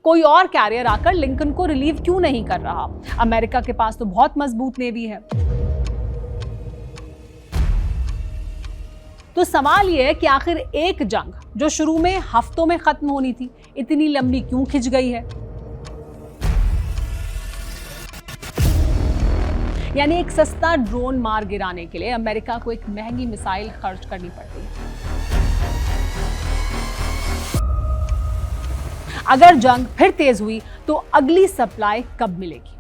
कोई और कैरियर आकर लिंकन को रिलीव क्यों नहीं कर रहा? अमेरिका के पास तो बहुत मजबूत नेवी है। तो सवाल यह है कि आखिर एक जंग जो शुरू में हफ्तों में खत्म होनी थी, इतनी लंबी क्यों खिंच गई है? यानी एक सस्ता ड्रोन मार गिराने के लिए अमेरिका को एक महंगी मिसाइल खर्च करनी पड़ती है। अगर जंग फिर तेज हुई तो अगली सप्लाई कब मिलेगी?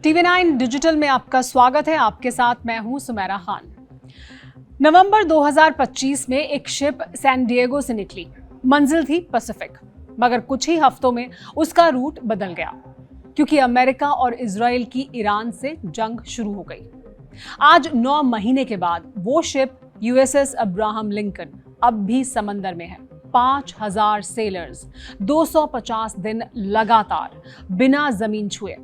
TV9 डिजिटल में आपका स्वागत है। आपके साथ मैं हूं सुमेरा खान। नवंबर 2025 में एक शिप सैन डिएगो से निकली। मंजिल थी पैसिफिक, मगर कुछ ही हफ्तों में उसका रूट बदल गया क्योंकि अमेरिका और इजराइल की ईरान से जंग शुरू हो गई। आज 9 महीने के बाद वो शिप USS अब्राहम लिंकन अब भी समंदर में है। 5000 सेलर्स 250 दिन लगातार बिना जमीन छुए।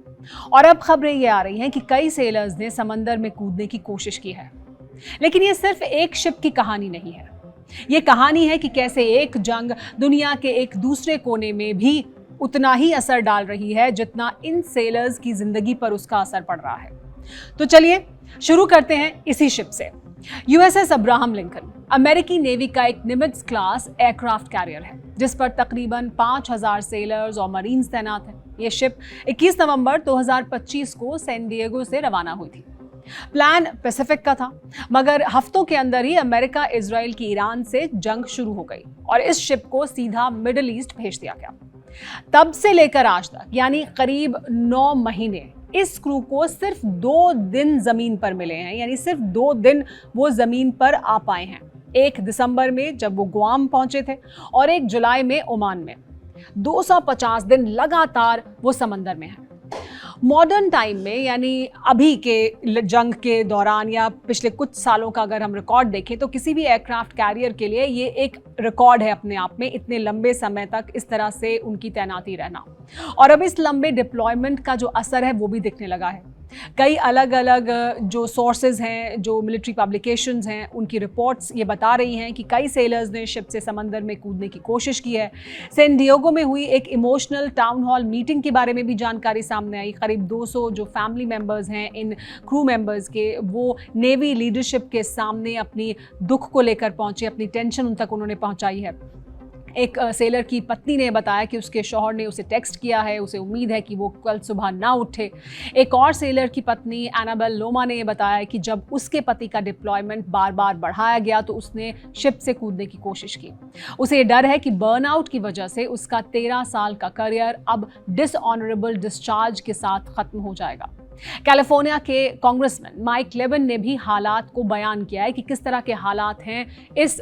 और अब खबरें ये आ रही हैं कि कई सेलर्स ने समंदर में कूदने की कोशिश की है। लेकिन ये सिर्फ एक शिप की कहानी नहीं है। ये कहानी है कि कैसे एक जंग दुनिया के एक दूसरे कोने में भी उतना ही असर डाल रही है जितना इन सेलर्स की जिंदगी पर उसका असर पड़ रहा है। तो चलिए शुरू करते हैं इसी शिप से। USS अब्राहम लिंकन अमेरिकी नेवी का एक निमिट्ज क्लास एयरक्राफ्ट कैरियर है जिस पर तकरीबन 5000 सेलर्स और मरीन्स तैनात हैं। ये शिप 21 नवंबर 2025 को सैन डिएगो से रवाना हुई थी। प्लान पैसिफिक का था, मगर हफ्तों के अंदर ही अमेरिका इजराइल की ईरान से जंग शुरू हो गई और इस शिप को सीधा मिडिल ईस्ट भेज दिया गया। तब से लेकर आज तक यानी करीब 9 महीने इस क्रू को सिर्फ 2 दिन जमीन पर मिले हैं। यानी सिर्फ 2 दिन वो जमीन पर आ पाए हैं। 1 दिसंबर में जब वो गुआम पहुंचे थे और 1 जुलाई में ओमान में। 250 दिन लगातार वो समंदर में है। मॉडर्न टाइम में यानी अभी के जंग के दौरान या पिछले कुछ सालों का अगर हम रिकॉर्ड देखें तो किसी भी एयरक्राफ्ट कैरियर के लिए ये एक रिकॉर्ड है अपने आप में, इतने लंबे समय तक इस तरह से उनकी तैनाती रहना। और अब इस लंबे डिप्लॉयमेंट का जो असर है वो भी दिखने लगा है। कई अलग अलग जो सोर्सेज हैं, जो मिलिट्री पब्लिकेशंस हैं, उनकी रिपोर्ट्स ये बता रही हैं कि कई सेलर्स ने शिप से समंदर में कूदने की कोशिश की है। सैन डिएगो में हुई एक इमोशनल टाउन हॉल मीटिंग के बारे में भी जानकारी सामने आई। करीब 200 जो फैमिली मेंबर्स हैं इन क्रू मेंबर्स के, वो नेवी लीडरशिप के सामने अपनी दुख को लेकर पहुंचे, अपनी टेंशन उन तक उन्होंने पहुंचाई है। एक सेलर की पत्नी ने बताया कि उसके शौहर ने उसे टेक्स्ट किया है, उसे उम्मीद है कि वो कल सुबह ना उठे। एक और सेलर की पत्नी एनाबेल लोमा ने बताया कि जब उसके पति का डिप्लॉयमेंट बार बार बढ़ाया गया तो उसने शिप से कूदने की कोशिश की। उसे डर है कि बर्नआउट की वजह से उसका 13 साल का करियर अब डिसऑनरेबल डिस्चार्ज के साथ खत्म हो जाएगा। कैलिफोर्निया के कांग्रेसमैन माइक लेविन ने भी हालात को बयान किया है कि किस तरह के हालात हैं इस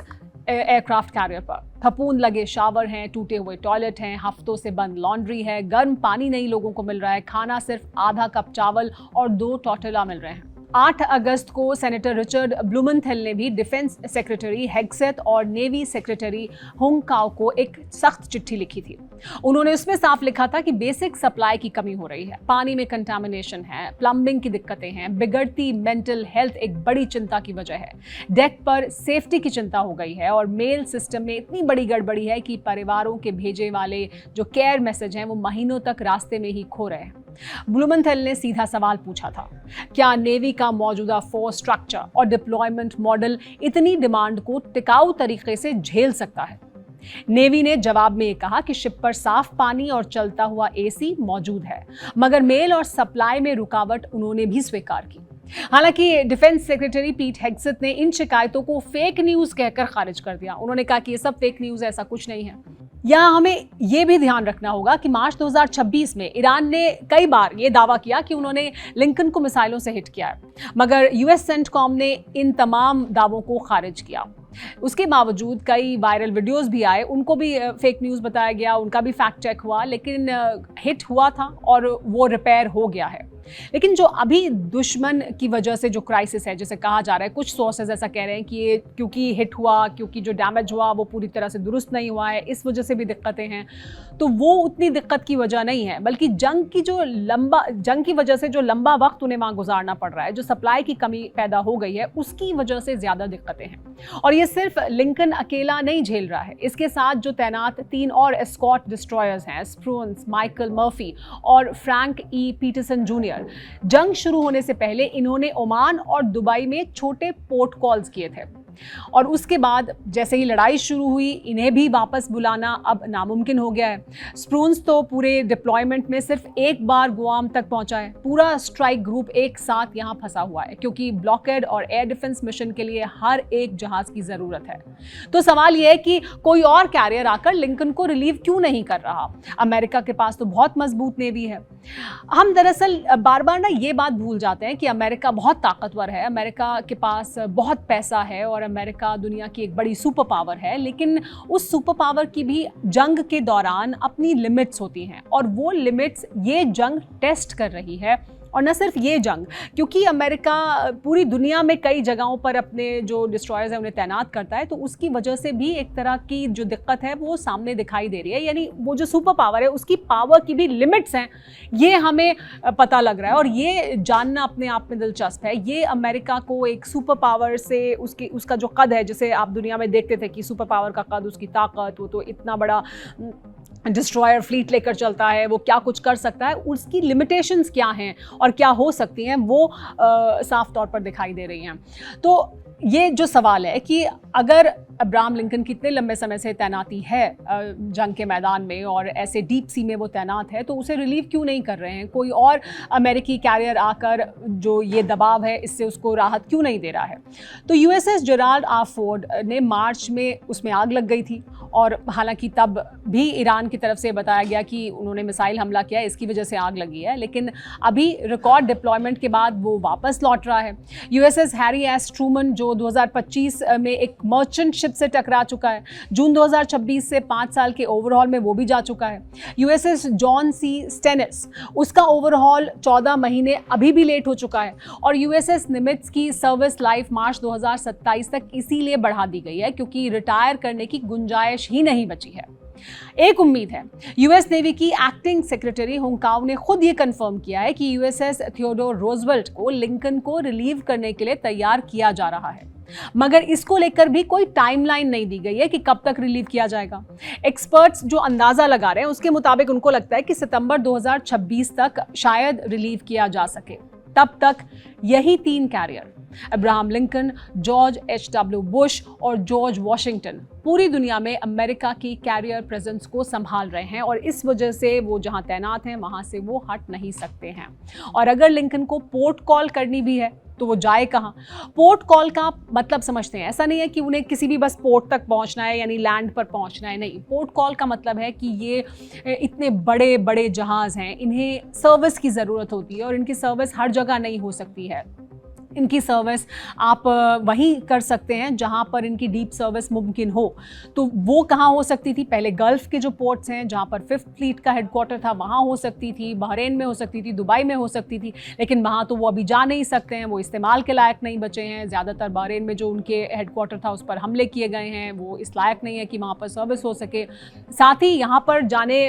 एयरक्राफ्ट कैरियर पर। फफूंद लगे शावर हैं, टूटे हुए टॉयलेट हैं, हफ्तों से बंद लॉन्ड्री है, गर्म पानी नहीं लोगों को मिल रहा है, खाना सिर्फ आधा कप चावल और 2 टॉर्टिला मिल रहे हैं। 8 अगस्त को सेनेटर रिचर्ड ब्लूमेंथेल ने भी डिफेंस सेक्रेटरी हेग्सेथ और नेवी सेक्रेटरी हुंग काओ को एक सख्त चिट्ठी लिखी थी। उन्होंने उसमें साफ लिखा था कि बेसिक सप्लाई की कमी हो रही है, पानी में कंटामिनेशन है, प्लम्बिंग की दिक्कतें हैं, बिगड़ती मेंटल हेल्थ एक बड़ी चिंता की वजह है, डेक पर सेफ्टी की चिंता हो गई है और मेल सिस्टम में इतनी बड़ी गड़बड़ी है कि परिवारों के भेजे वाले जो केयर मैसेज हैं वो महीनों तक रास्ते में ही खो रहे हैं। ब्लूमेंथेल ने सीधा सवाल पूछा था, क्या नेवी का मौजूदा फोर्स स्ट्रक्चर और डिप्लॉयमेंट मॉडल इतनी डिमांड को टिकाऊ तरीके से झेल सकता है? नेवी ने जवाब में ये कहा कि शिप पर साफ पानी और चलता हुआ AC मौजूद है, मगर मेल और सप्लाई में रुकावट उन्होंने भी स्वीकार की। हालांकि डिफेंस सेक्रेटरी पीट हेग्सेथ ने इन शिकायतों को फेक न्यूज कहकर खारिज कर दिया। उन्होंने कहा कि ये सब फेक न्यूज है, ऐसा कुछ नहीं है। यहाँ हमें ये भी ध्यान रखना होगा कि मार्च 2026 में ईरान ने कई बार ये दावा किया कि उन्होंने लिंकन को मिसाइलों से हिट किया है, मगर US सेंटकॉम ने इन तमाम दावों को खारिज किया। उसके बावजूद कई वायरल वीडियोस भी आए, उनको भी फेक न्यूज़ बताया गया, उनका भी फैक्ट चेक हुआ, लेकिन हिट हुआ था और वो रिपेयर हो गया है। लेकिन जो अभी दुश्मन की वजह से जो क्राइसिस है, जैसे कहा जा रहा है, कुछ सोर्सेज ऐसा कह रहे हैं कि ये क्योंकि हिट हुआ, क्योंकि जो डैमेज हुआ वो पूरी तरह से दुरुस्त नहीं हुआ है, इस वजह से भी दिक्कतें हैं। तो वो उतनी दिक्कत की वजह नहीं है, बल्कि जंग की वजह से जो लंबा वक्त उन्हें वहाँ गुजारना पड़ रहा है, जो सप्लाई की कमी पैदा हो गई है, उसकी वजह से ज़्यादा दिक्कतें हैं। और ये सिर्फ लिंकन अकेला नहीं झेल रहा है, इसके साथ जो तैनात 3 और एस्कॉर्ट डिस्ट्रॉयर्स हैं, स्प्रून्स, माइकल मर्फी और फ्रैंक ई पीटरसन जूनियर, जंग शुरू होने से पहले इन्होंने ओमान और दुबई में छोटे पोर्ट कॉल्स किए थे। और उसके बाद जैसे ही लड़ाई शुरू हुई, इन्हें भी वापस बुलाना अब नामुमकिन हो गया है। स्प्रून्स तो पूरे डिप्लॉयमेंट में सिर्फ एक बार गुआम तक पहुंचा है। पूरा स्ट्राइक ग्रुप एक साथ यहाँ फंसा हुआ है, क्योंकि ब्लॉकेड और एयर डिफेंस मिशन के लिए हर एक जहाज की ज़रूरत है। तो सवाल यह है कि कोई और कैरियर आकर लिंकन को रिलीव क्यों नहीं कर रहा? अमेरिका के पास तो बहुत मजबूत नेवी है। हम दरअसल बार बार ना ये बात भूल जाते हैं कि अमेरिका बहुत ताकतवर है, अमेरिका के पास बहुत पैसा है और अमेरिका दुनिया की एक बड़ी सुपर पावर है। लेकिन उस सुपर पावर की भी जंग के दौरान अपनी लिमिट्स होती हैं, और वो लिमिट्स ये जंग टेस्ट कर रही है। और न सिर्फ ये जंग, क्योंकि अमेरिका पूरी दुनिया में कई जगहों पर अपने जो डिस्ट्रॉयर्स हैं उन्हें तैनात करता है, तो उसकी वजह से भी एक तरह की जो दिक्कत है वो सामने दिखाई दे रही है। यानी वो जो सुपर पावर है उसकी पावर की भी लिमिट्स हैं, ये हमें पता लग रहा है। और ये जानना अपने आप में दिलचस्प है। ये अमेरिका को एक सुपर पावर से उसका जो कद है, जैसे आप दुनिया में देखते थे कि सुपर पावर का कद, उसकी ताकत, वो तो इतना बड़ा डिस्ट्रॉयर फ्लीट लेकर चलता है, वो क्या कुछ कर सकता है, उसकी लिमिटेशंस क्या हैं और क्या हो सकती हैं, वो साफ तौर पर दिखाई दे रही हैं। तो ये जो सवाल है कि अगर अब्राहम लिंकन की इतने लंबे समय से तैनाती है जंग के मैदान में और ऐसे डीप सी में वो तैनात है, तो उसे रिलीव क्यों नहीं कर रहे हैं? कोई और अमेरिकी कैरियर आकर जो ये दबाव है इससे उसको राहत क्यों नहीं दे रहा है? तो यूएसएस जेराल्ड आर फोर्ड ने मार्च में उसमें आग लग गई थी, और हालांकि तब भी ईरान की तरफ से बताया गया कि उन्होंने मिसाइल हमला किया, इसकी वजह से आग लगी है। लेकिन अभी रिकॉर्ड डिप्लॉयमेंट के बाद वो वापस लौट रहा है। यूएसएस हैरी एस ट्रूमन जो 2025 में एक मर्चेंट शिप से टकरा चुका है, जून 2026 से 5 साल के ओवरहॉल में वो भी जा चुका है। यूएसएस जॉन सी स्टेनिस, उसका ओवरहॉल 14 महीने अभी भी लेट हो चुका है। और यूएसएस निमित्ज की सर्विस लाइफ मार्च 2027 तक इसीलिए बढ़ा दी गई है क्योंकि रिटायर करने की गुंजाइश ही नहीं बची है। एक उम्मीद है, यूएस नेवी की एक्टिंग सेक्रेटरी हुंकाव ने खुद ये कंफर्म किया है कि यूएसएस थियोडोर रोजवेल्ट को लिंकन को रिलीव करने के लिए तैयार किया जा रहा है, मगर इसको लेकर भी कोई टाइमलाइन नहीं दी गई है कि कब तक रिलीव किया जाएगा। एक्सपर्ट्स जो अंदाजा लगा रहे हैं उसके मुताबिक उनको लगता है कि सितंबर 2026 तक शायद रिलीव किया जा सके। तब तक यही 3 carrier, Abraham Lincoln, George H.W. Bush और जॉर्ज वॉशिंगटन, पूरी दुनिया में अमेरिका की कैरियर प्रेजेंस को संभाल रहे हैं, और इस वजह से वो जहां तैनात हैं वहां से वो हट नहीं सकते हैं। और अगर लिंकन को पोर्ट कॉल करनी भी है तो वो जाए कहां? पोर्ट कॉल का मतलब समझते हैं, ऐसा नहीं है कि उन्हें किसी भी बस पोर्ट तक पहुंचना है, यानी लैंड पर पहुंचना है, नहीं। पोर्ट कॉल का मतलब है कि ये इतने बड़े बड़े जहाज़ हैं, इन्हें सर्विस की ज़रूरत होती है, और इनकी सर्विस हर जगह नहीं हो सकती है। इनकी सर्विस आप वहीं कर सकते हैं जहां पर इनकी डीप सर्विस मुमकिन हो। तो वो कहाँ हो सकती थी? पहले गल्फ़ के जो पोर्ट्स हैं जहां पर 5th फ्लीट का हेडक्वार्टर था, वहां हो सकती थी, बहरीन में हो सकती थी, दुबई में हो सकती थी, लेकिन वहां तो वो अभी जा नहीं सकते हैं, वो इस्तेमाल के लायक नहीं बचे हैं। ज़्यादातर बहरीन में जो उनके हेडक्वार्टर था उस पर हमले किए गए हैं, वो इस लायक नहीं है कि वहाँ पर सर्विस हो सके। साथ ही यहाँ पर जाने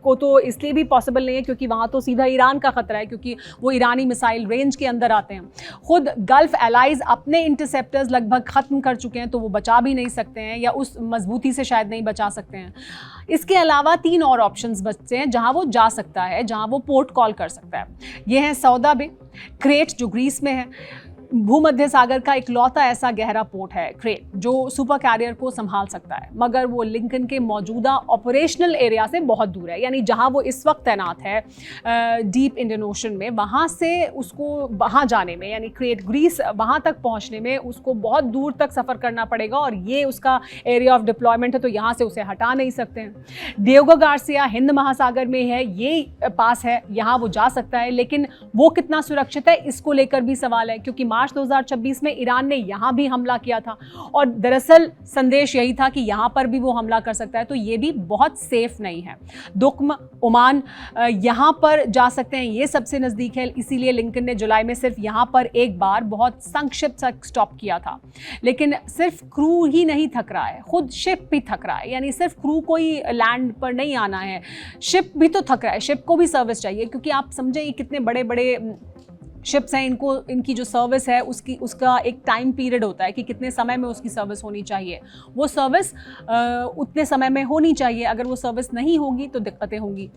को तो इसलिए भी पॉसिबल नहीं है क्योंकि वहाँ तो सीधा ईरान का ख़तरा है, क्योंकि वो ईरानी मिसाइल रेंज के अंदर आते हैं। खुद गल्फ एलाइज अपने इंटरसेप्टर्स लगभग खत्म कर चुके हैं, तो वो बचा भी नहीं सकते हैं, या उस मजबूती से शायद नहीं बचा सकते हैं। इसके अलावा 3 और ऑप्शंस बचते हैं जहां वो जा सकता है, जहां वो पोर्ट कॉल कर सकता है। ये है सौदा बे, क्रेट जो ग्रीस में है, भूमध्य सागर का इकलौता ऐसा गहरा पोर्ट है क्रेट जो सुपर कैरियर को संभाल सकता है, मगर वो लिंकन के मौजूदा ऑपरेशनल एरिया से बहुत दूर है। यानी जहां वो इस वक्त तैनात है डीप इंडियन ओशन में, वहां से उसको वहां जाने में, यानी क्रेट ग्रीस वहां तक पहुंचने में उसको बहुत दूर तक सफ़र करना पड़ेगा, और ये उसका एरिया ऑफ डिप्लॉयमेंट है, तो यहाँ से उसे हटा नहीं सकते हैं। डिएगो गार्सिया हिंद महासागर में है, ये पास है, यहाँ वो जा सकता है, लेकिन वो कितना सुरक्षित है इसको लेकर भी सवाल है, क्योंकि मार्च 2026 में ईरान ने यहाँ भी हमला किया था और दरअसल संदेश यही था कि यहाँ पर भी वो हमला कर सकता है, तो ये भी बहुत सेफ नहीं है। दुक्म, ओमान, यहाँ पर जा सकते हैं, ये सबसे नज़दीक है, इसीलिए लिंकन ने जुलाई में सिर्फ यहाँ पर एक बार बहुत संक्षिप्त सा स्टॉप किया था। लेकिन सिर्फ क्रू ही नहीं थक रहा है, खुद शिप भी थक रहा है, यानी सिर्फ क्रू को ही लैंड पर नहीं आना है, शिप भी तो थक रहा है, शिप को भी सर्विस चाहिए, क्योंकि आप समझे ये कितने बड़े बड़े शिप्स हैं, इनकी जो सर्विस है उसका एक टाइम पीरियड होता है कि कितने समय में उसकी सर्विस होनी चाहिए। वो सर्विस उतने समय में होनी चाहिए, अगर वो सर्विस नहीं होगी तो दिक्कतें होंगी।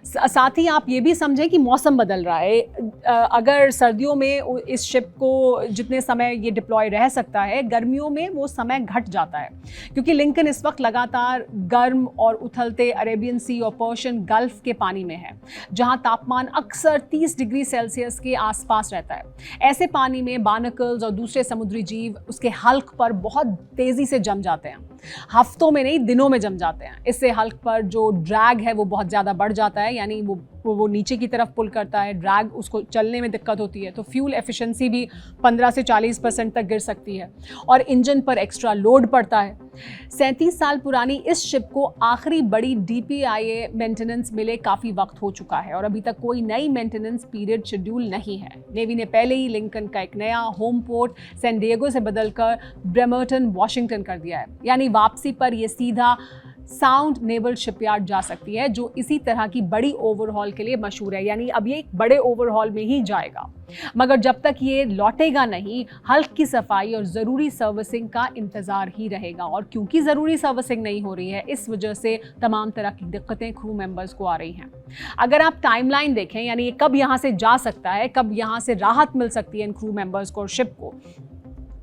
साथ ही आप ये भी समझें कि मौसम बदल रहा है। अगर सर्दियों में इस शिप को जितने समय ये डिप्लॉय रह सकता है, गर्मियों में वो समय घट जाता है, क्योंकि लिंकन इस वक्त लगातार गर्म और उथलते अरेबियन सी और पर्शियन गल्फ के पानी में है, जहाँ तापमान अक्सर 30 डिग्री सेल्सियस के पास रहता है। ऐसे पानी में बार्नकल्स और दूसरे समुद्री जीव उसके हल्क पर बहुत तेजी से जम जाते हैं, हफ्तों में नहीं दिनों में जम जाते हैं। इससे हल्क पर जो ड्रैग है वो बहुत ज़्यादा बढ़ जाता है, यानी वो नीचे की तरफ पुल करता है, ड्रैग, उसको चलने में दिक्कत होती है, तो फ्यूल एफिशिएंसी भी 15 से 40% तक गिर सकती है और इंजन पर एक्स्ट्रा लोड पड़ता है। 37 साल पुरानी इस शिप को आखिरी बड़ी DPIA मेंटेनेंस मिले काफ़ी वक्त हो चुका है और अभी तक कोई नई मेंटेनेंस पीरियड शेड्यूल नहीं है। नेवी ने पहले ही लिंकन का एक नया होम पोर्ट सैन डिएगो से बदलकर ब्रेमर्टन, वॉशिंगटन कर दिया है, यानी वापसी पर यह सीधा साउंड नेवल शिपयार्ड जा सकती है, जो इसी तरह की बड़ी ओवरहॉल के लिए मशहूर है, यानी अब ये एक बड़े ओवरहॉल में ही जाएगा। मगर जब तक ये लौटेगा नहीं, हल्क की सफाई और ज़रूरी सर्विसिंग का इंतज़ार ही रहेगा। और क्योंकि ज़रूरी सर्विसिंग नहीं हो रही है, इस वजह से तमाम तरह की दिक्कतें क्रू मेंबर्स को आ रही हैं। अगर आप टाइमलाइन देखें, यानी ये कब यहाँ से जा सकता है, कब यहाँ से राहत मिल सकती है इन क्रू मेंबर्स को और शिप को,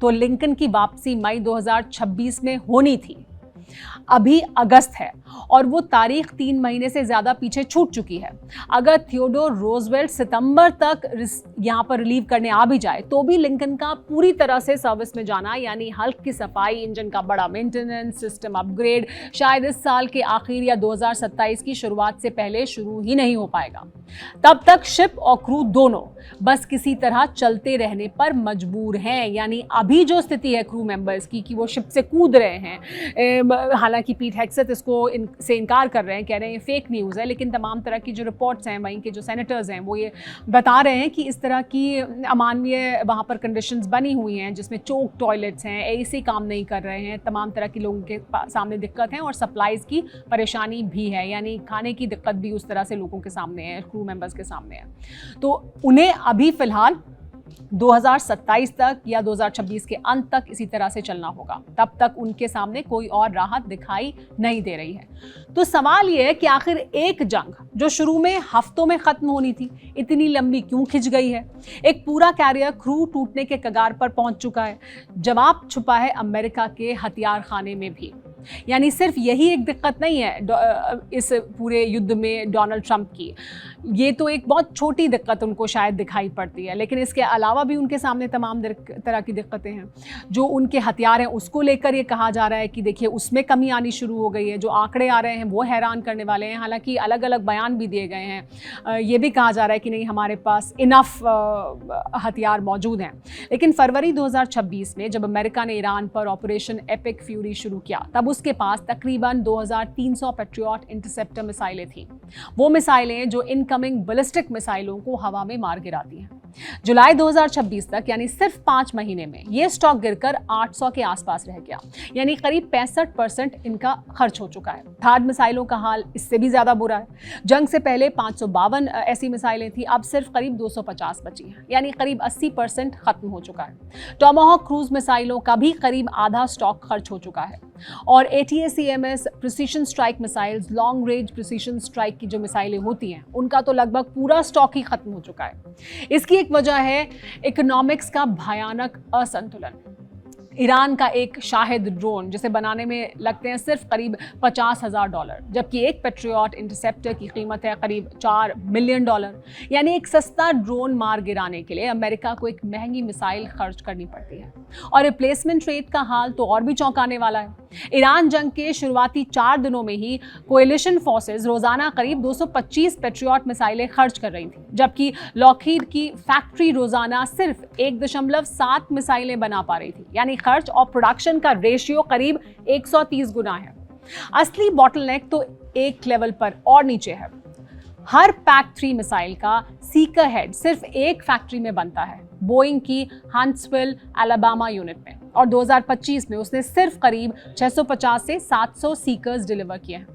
तो लिंकन की वापसी मई 2026 में होनी थी। अभी अगस्त है और वो तारीख 3 महीने से ज़्यादा पीछे छूट चुकी है। अगर थियोडोर रूजवेल्ट सितंबर तक यहाँ पर रिलीव करने आ भी जाए, तो भी लिंकन का पूरी तरह से सर्विस में जाना, यानी हल्क की सफाई, इंजन का बड़ा मेंटेनेंस, सिस्टम अपग्रेड, शायद इस साल के आखिर या 2027 की शुरुआत से पहले शुरू ही नहीं हो पाएगा। तब तक शिप और क्रू दोनों बस किसी तरह चलते रहने पर मजबूर हैं। यानी अभी जो स्थिति है क्रू मेंबर्स की कि वो शिप से कूद रहे हैं, हालांकि पीट हेग्सेथ इसको से इनकार कर रहे हैं, कह रहे हैं ये फेक न्यूज़ है, लेकिन तमाम तरह की जो रिपोर्ट्स हैं, वहीं के जो सेनेटर्स हैं, वो ये बता रहे हैं कि इस तरह की अमानवीय वहाँ पर कंडीशंस बनी हुई हैं, जिसमें चोक टॉयलेट्स हैं, AC काम नहीं कर रहे हैं, तमाम तरह के लोगों के सामने दिक्कत है और सप्लाईज़ की परेशानी भी है, यानी खाने की दिक्कत भी उस तरह से लोगों के सामने है, क्रू मेंबर्स के सामने है। तो उन्हें अभी फ़िलहाल 2027 तक या 2026 के अंत तक इसी तरह से चलना होगा, तब तक उनके सामने कोई और राहत दिखाई नहीं दे रही है। तो सवाल ये है कि आखिर एक जंग जो शुरू में हफ्तों में खत्म होनी थी, इतनी लंबी क्यों खिंच गई है? एक पूरा कैरियर क्रू टूटने के कगार पर पहुंच चुका है। जवाब छुपा है अमेरिका के हथियार खाने में भी। यानी सिर्फ यही एक दिक्कत नहीं है इस पूरे युद्ध में डोनाल्ड ट्रंप की, ये तो एक बहुत छोटी दिक्कत उनको शायद दिखाई पड़ती है, लेकिन इसके अलावा भी उनके सामने तमाम तरह की दिक्कतें हैं। जो उनके हथियार हैं उसको लेकर ये कहा जा रहा है कि देखिए उसमें कमी आनी शुरू हो गई है। जो आंकड़े आ रहे हैं वो हैरान करने वाले हैं, हालांकि अलग अलग बयान भी दिए गए हैं। ये भी कहा जा रहा है कि नहीं, हमारे पास इनफ हथियार मौजूद हैं। लेकिन फरवरी 2026 में जब अमेरिका ने ईरान पर ऑपरेशन एपिक फ्यूरी शुरू किया, तब उसके पास तकरीबन 2300 पैट्रियट इंटरसेप्टर मिसाइलें थीं। वो मिसाइलें जो इनकमिंग बैलिस्टिक मिसाइलों को हवा में मार गिराती हैं। जुलाई 2026 तक, यानी सिर्फ 5 महीने में, ये स्टॉक गिरकर 800 के आसपास रह गया, यानी करीब 65% इनका खर्च हो चुका है। थार्ड मिसाइलों का हाल इससे भी ज़्यादा बुरा है। जंग से पहले 552 ऐसी मिसाइलें थी, अब सिर्फ करीब 250 बची हैं, यानी करीब 80% खत्म हो चुका है। टॉमाहॉक क्रूज मिसाइलों का भी करीब आधा स्टॉक खर्च हो चुका है। और ATACMS precision strike missiles, long range precision strike की जो मिसाइलें होती हैं, उनका तो लगभग पूरा स्टॉक ही खत्म हो चुका है। इसकी एक वजह है इकोनॉमिक्स का भयानक असंतुलन। ईरान का एक शाहिद ड्रोन जिसे बनाने में लगते हैं सिर्फ करीब $50,000, जबकि एक पेट्रियट इंटरसेप्टर की कीमत है करीब $4 मिलियन। यानी एक सस्ता ड्रोन मार गिराने के लिए अमेरिका को एक महंगी मिसाइल खर्च करनी पड़ती है। और रिप्लेसमेंट रेट का हाल तो और भी चौंकाने वाला है। ईरान जंग के शुरुआती 4 दिनों में ही कोएलिशन फोर्सेस रोजाना करीब 225 पेट्रियट मिसाइलें खर्च कर रही थी, जबकि लॉकहीड की फैक्ट्री रोजाना सिर्फ 1.7 मिसाइलें बना पा रही थी। यानी खर्च और प्रोडक्शन का रेशियो करीब 130 गुना है। असली बॉटलनेक तो एक लेवल पर और नीचे है। हर PAC-3 मिसाइल का सीकर हेड सिर्फ एक फैक्ट्री में बनता है, बोइंग की हंट्सविल अलाबामा यूनिट में, और 2025 में उसने सिर्फ करीब 650 से 700 सीकर्स डिलीवर किए हैं।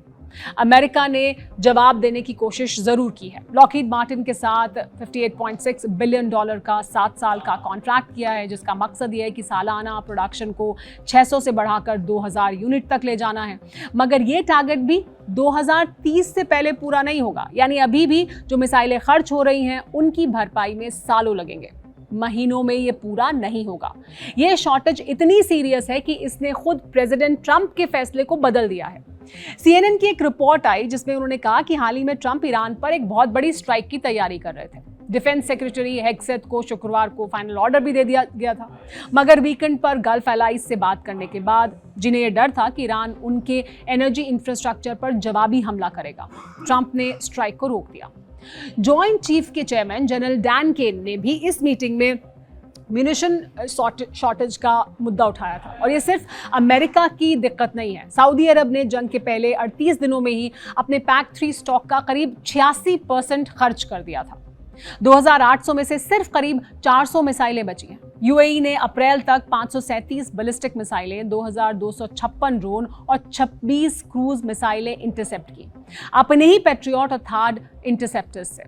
अमेरिका ने जवाब देने की कोशिश जरूर की है। लॉकहीड मार्टिन के साथ $58.6 बिलियन का 7 साल का कॉन्ट्रैक्ट किया है, जिसका मकसद यह है कि सालाना प्रोडक्शन को 600 से बढ़ाकर 2000 यूनिट तक ले जाना है। मगर ये टारगेट भी 2030 से पहले पूरा नहीं होगा। यानी अभी भी जो मिसाइलें खर्च हो रही हैं उनकी भरपाई में सालों लगेंगे, महीनों में ये पूरा नहीं होगा। ये शॉर्टेज इतनी सीरियस है कि इसने खुद प्रेसिडेंट ट्रंप के फैसले को बदल दिया है। CNN की एक रिपोर्ट आई जिसमें उन्होंने कहा कि हाल ही में ट्रंप ईरान पर एक बहुत बड़ी स्ट्राइक की तैयारी कर रहे थे। डिफेंस सेक्रेटरी हेग्सेथ को शुक्रवार को फाइनल ऑर्डर भी दे दिया गया था। मगर वीकेंड पर गल्फ एलाइज से बात करने के बाद जिन्हें यह डर था कि ईरान उनके एनर्जी इंफ्रास्ट्रक्चर पर जवाबी हमला करेगा, ट्रंप ने स्ट्राइक को रोक दिया। जॉइंट चीफ के चेयरमैन जनरल डैन केन ने भी इस मीटिंग में म्यूनिशन शॉर्टेज का मुद्दा उठाया था। और ये सिर्फ अमेरिका की दिक्कत नहीं है। सऊदी अरब ने जंग के पहले 38 दिनों में ही अपने PAC-3 स्टॉक का करीब 86% खर्च कर दिया था। 2800 में से सिर्फ करीब 400 मिसाइलें बची हैं। UAE ने अप्रैल तक 537 बैलिस्टिक मिसाइलें, 2256 ड्रोन और 26 क्रूज मिसाइलें इंटरसेप्ट की, अपने ही पेट्रियट और थार्ड इंटरसेप्टर्स से।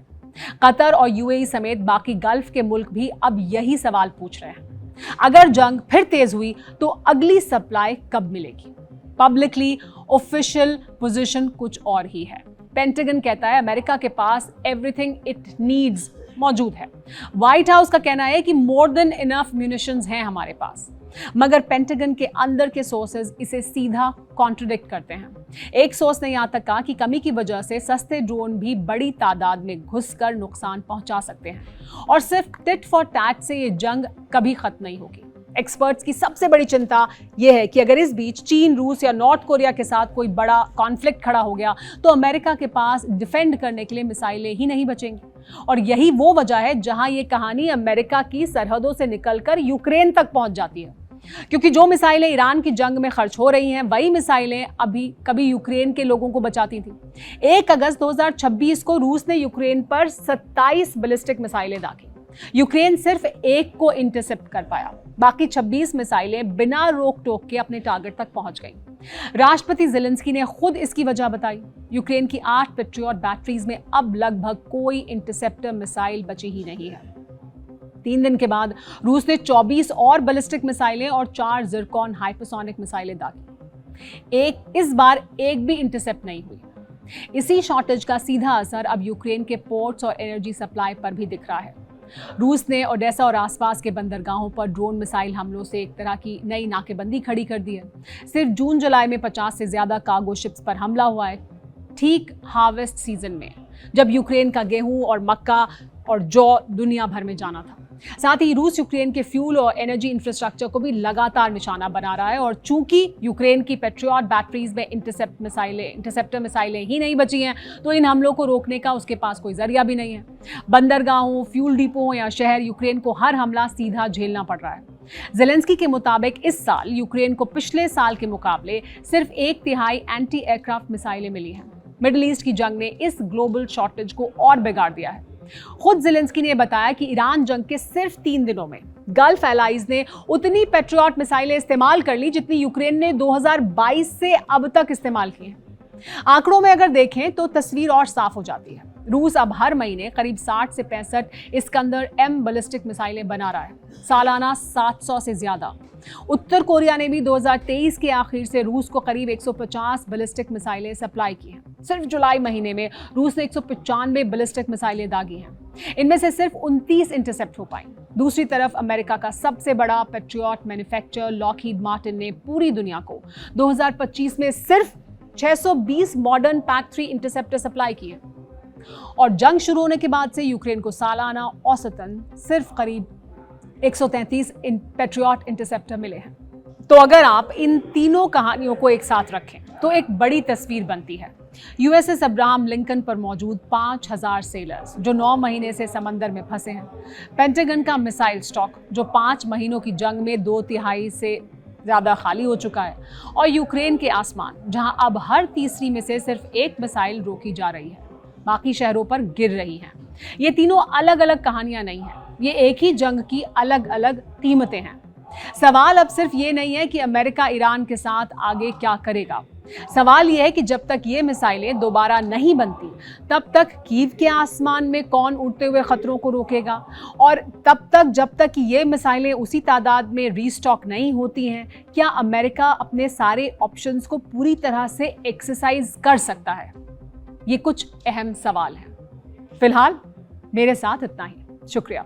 कतर और UAE समेत बाकी गल्फ के मुल्क भी अब यही सवाल पूछ रहे हैं, अगर जंग फिर तेज हुई तो अगली सप्लाई कब मिलेगी? पब्लिकली ऑफिशियल पोजीशन कुछ और ही है। पेंटागन कहता है अमेरिका के पास एवरीथिंग इट नीड्स मौजूद है। व्हाइट हाउस का कहना है कि मोर देन इनफ म्यूनिशंस हैं हमारे पास। मगर पेंटागन के अंदर के सोर्सेज इसे सीधा कॉन्ट्रडिक्ट करते हैं। एक सोर्स ने यहां तक कहा कि कमी की वजह से सस्ते ड्रोन भी बड़ी तादाद में घुसकर नुकसान पहुंचा सकते हैं और सिर्फ टिट फॉर टैट से ये जंग कभी खत्म नहीं होगी। एक्सपर्ट्स की सबसे बड़ी चिंता यह है कि अगर इस बीच चीन, रूस या नॉर्थ कोरिया के साथ कोई बड़ा कॉन्फ्लिक्ट खड़ा हो गया तो अमेरिका के पास डिफेंड करने के लिए मिसाइलें ही नहीं बचेंगी। और यही वो वजह है जहां ये कहानी अमेरिका की सरहदों से निकलकर यूक्रेन तक पहुंच जाती है, क्योंकि जो मिसाइलें ईरान की जंग में खर्च हो रही हैं वही मिसाइलें अभी कभी यूक्रेन के लोगों को बचाती थी। 1 अगस्त 2026 को रूस ने यूक्रेन पर 27 बैलिस्टिक मिसाइलें दागी। यूक्रेन सिर्फ 1 को इंटरसेप्ट कर पाया, बाकी 26 मिसाइलें बिना रोक टोक के अपने टारगेट तक पहुंच गईं। राष्ट्रपति ज़ेलेंस्की ने खुद इसकी वजह बताई। यूक्रेन की 8 पेट्रियट बैटरीज में अब लगभग कोई इंटरसेप्टर मिसाइल बची ही नहीं है। 3 दिन के बाद रूस ने 24 और बैलिस्टिक मिसाइलें और 4 ज़िरकॉन हाइपरसोनिक मिसाइलें दागी। इस बार एक भी इंटरसेप्ट नहीं हुई। इसी शॉर्टेज का सीधा असर अब यूक्रेन के पोर्ट्स और एनर्जी सप्लाई पर भी दिख रहा है। रूस ने ओडेसा और आसपास के बंदरगाहों पर ड्रोन मिसाइल हमलों से एक तरह की नई नाकेबंदी खड़ी कर दी है। सिर्फ जून जुलाई में 50 से ज्यादा कार्गो शिप्स पर हमला हुआ है, ठीक हार्वेस्ट सीजन में, जब यूक्रेन का गेहूं और मक्का और जौ दुनिया भर में जाना था। साथ ही रूस यूक्रेन के फ्यूल और एनर्जी इंफ्रास्ट्रक्चर को भी लगातार निशाना बना रहा है। और चूंकि यूक्रेन की पेट्रियट बैटरीज में इंटरसेप्टर मिसाइलें ही नहीं बची हैं, तो इन हमलों को रोकने का उसके पास कोई जरिया भी नहीं है। बंदरगाहों, फ्यूल डिपो या शहर, यूक्रेन को हर हमला सीधा झेलना पड़ रहा है। ज़ेलेंस्की के मुताबिक इस साल यूक्रेन को पिछले साल के मुकाबले सिर्फ 1/3 एंटी एयरक्राफ्ट मिसाइलें मिली हैं। मिडिल ईस्ट की जंग ने इस ग्लोबल शॉर्टेज को और बिगाड़ दिया है। खुद ज़ेलेंस्की ने बताया कि ईरान जंग के सिर्फ 3 दिनों में गल्फ एलाइज ने उतनी पेट्रियट मिसाइलें इस्तेमाल कर ली जितनी यूक्रेन ने 2022 से अब तक इस्तेमाल की हैं। आंकड़ों में अगर देखें तो तस्वीर और साफ हो जाती है। रूस अब हर महीने करीब 60 से 65 इस्कंदर M बैलिस्टिक मिसाइलें बना रहा है, सालाना 700 से ज्यादा। उत्तर कोरिया ने भी 2023 के आखिर से रूस को करीब 150 बैलिस्टिक मिसाइलें सप्लाई की हैं। सिर्फ जुलाई महीने में रूस ने 195 बैलिस्टिक मिसाइलें दागी हैं। इनमें से सिर्फ 29 इंटरसेप्ट हो पाई। दूसरी तरफ अमेरिका का सबसे बड़ा पेट्रियट मैन्युफैक्चरर लॉकहीड मार्टिन ने पूरी दुनिया को 2025 में सिर्फ 620 मॉडर्न PAC-3 इंटरसेप्टर सप्लाई किए और जंग शुरू होने के बाद से यूक्रेन को सालाना औसतन सिर्फ करीब 133 पेट्रियट इंटरसेप्टर मिले हैं। तो अगर आप इन तीनों कहानियों को एक साथ रखें तो एक बड़ी तस्वीर बनती है। USS अब्राहम लिंकन पर मौजूद 5000 सेलर्स जो 9 महीने से समंदर में फंसे हैं, पेंटागन का मिसाइल स्टॉक जो 5 महीनों की जंग में 2/3 से ज़्यादा खाली हो चुका है, और यूक्रेन के आसमान जहां अब हर तीसरी में से सिर्फ एक मिसाइल रोकी जा रही है, बाकी शहरों पर गिर रही हैं। ये तीनों अलग अलग कहानियां नहीं हैं, ये एक ही जंग की अलग अलग कीमतें हैं। सवाल अब सिर्फ ये नहीं है कि अमेरिका ईरान के साथ आगे क्या करेगा, सवाल यह है कि जब तक ये मिसाइलें दोबारा नहीं बनती तब तक कीव के आसमान में कौन उड़ते हुए खतरों को रोकेगा, और तब तक जब तक कि ये मिसाइलें उसी तादाद में रीस्टॉक नहीं होती हैं, क्या अमेरिका अपने सारे ऑप्शंस को पूरी तरह से एक्सरसाइज कर सकता है? ये कुछ अहम सवाल हैं। फिलहाल मेरे साथ इतना ही, शुक्रिया।